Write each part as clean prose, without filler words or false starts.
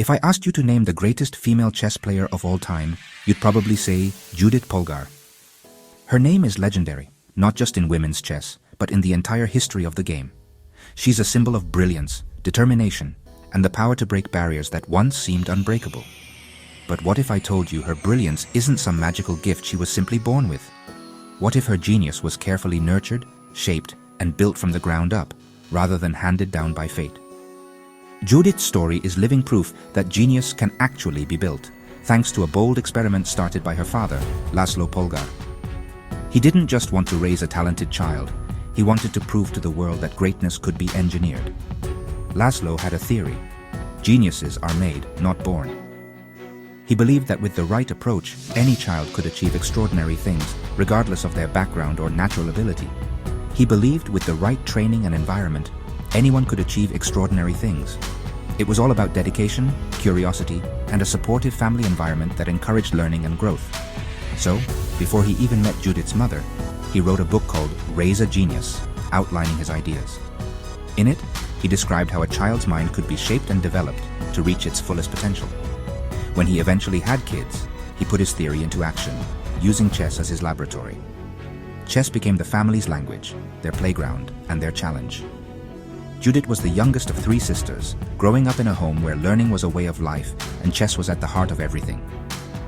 If I asked you to name the greatest female chess player of all time, you'd probably say Judit Polgar. Her name is legendary, not just in women's chess, but in the entire history of the game. She's a symbol of brilliance, determination, and the power to break barriers that once seemed unbreakable. But what if I told you her brilliance isn't some magical gift she was simply born with? What if her genius was carefully nurtured, shaped, and built from the ground up, rather than handed down by fate? Judit's story is living proof that genius can actually be built, thanks to a bold experiment started by her father, Laszlo Polgar. He didn't just want to raise a talented child, he wanted to prove to the world that greatness could be engineered. Laszlo had a theory: geniuses are made, not born. He believed that with the right approach, any child could achieve extraordinary things, regardless of their background or natural ability. He believed with the right training and environment, anyone could achieve extraordinary things. It was all about dedication, curiosity, and a supportive family environment that encouraged learning and growth. So, before he even met Judit's mother, he wrote a book called Raise a Genius, outlining his ideas. In it, he described how a child's mind could be shaped and developed to reach its fullest potential. When he eventually had kids, he put his theory into action, using chess as his laboratory. Chess became the family's language, their playground, and their challenge. Judit was the youngest of 3 sisters, growing up in a home where learning was a way of life and chess was at the heart of everything.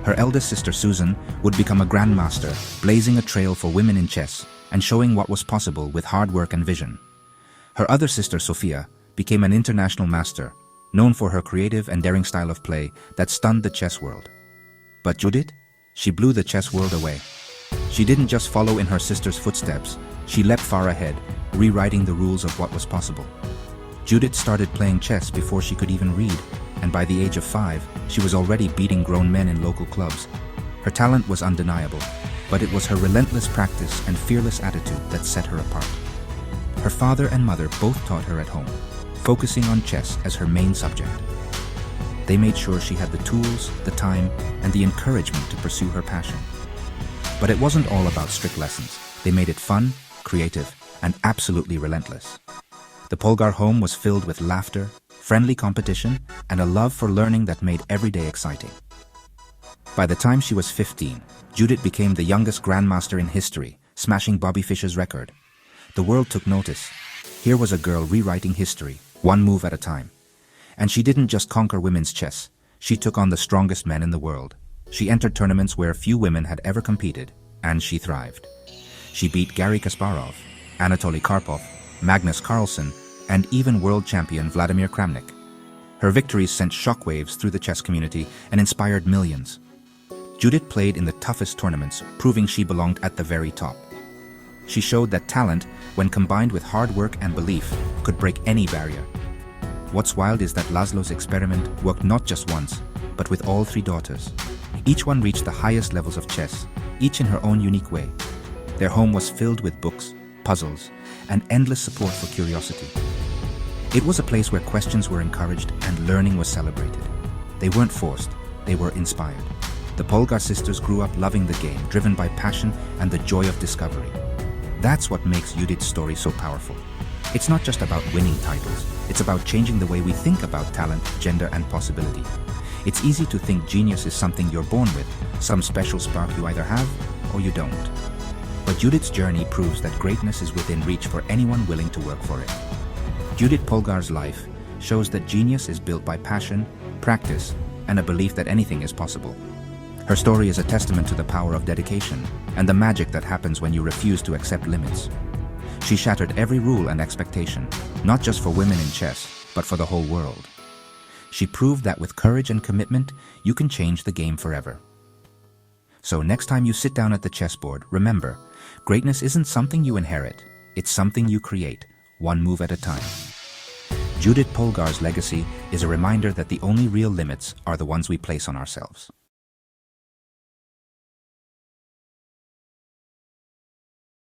Her eldest sister Susan would become a grandmaster, blazing a trail for women in chess and showing what was possible with hard work and vision. Her other sister Sophia became an international master, known for her creative and daring style of play that stunned the chess world. But Judit? She blew the chess world away. She didn't just follow in her sister's footsteps, she leapt far ahead, rewriting the rules of what was possible. Judit started playing chess before she could even read, and by the age of 5, she was already beating grown men in local clubs. Her talent was undeniable, but it was her relentless practice and fearless attitude that set her apart. Her father and mother both taught her at home, focusing on chess as her main subject. They made sure she had the tools, the time, and the encouragement to pursue her passion. But it wasn't all about strict lessons. They made it fun, creative, and absolutely relentless. The Polgar home was filled with laughter, friendly competition, and a love for learning that made every day exciting. By the time she was 15, Judit became the youngest grandmaster in history, smashing Bobby Fischer's record. The world took notice. Here was a girl rewriting history, one move at a time. And she didn't just conquer women's chess, she took on the strongest men in the world. She entered tournaments where few women had ever competed, and she thrived. She beat Garry Kasparov, Anatoly Karpov, Magnus Carlsen, and even world champion Vladimir Kramnik. Her victories sent shockwaves through the chess community and inspired millions. Judit played in the toughest tournaments, proving she belonged at the very top. She showed that talent, when combined with hard work and belief, could break any barrier. What's wild is that Laszlo's experiment worked not just once, but with all 3 daughters. Each one reached the highest levels of chess, each in her own unique way. Their home was filled with books, puzzles, and endless support for curiosity. It was a place where questions were encouraged and learning was celebrated. They weren't forced, they were inspired. The Polgar sisters grew up loving the game, driven by passion and the joy of discovery. That's what makes Judit's story so powerful. It's not just about winning titles, it's about changing the way we think about talent, gender, and possibility. It's easy to think genius is something you're born with, some special spark you either have or you don't. But Judit's journey proves that greatness is within reach for anyone willing to work for it. Judit Polgar's life shows that genius is built by passion, practice, and a belief that anything is possible. Her story is a testament to the power of dedication and the magic that happens when you refuse to accept limits. She shattered every rule and expectation, not just for women in chess, but for the whole world. She proved that with courage and commitment, you can change the game forever. So next time you sit down at the chessboard, remember, greatness isn't something you inherit, it's something you create, one move at a time. Judit Polgar's legacy is a reminder that the only real limits are the ones we place on ourselves.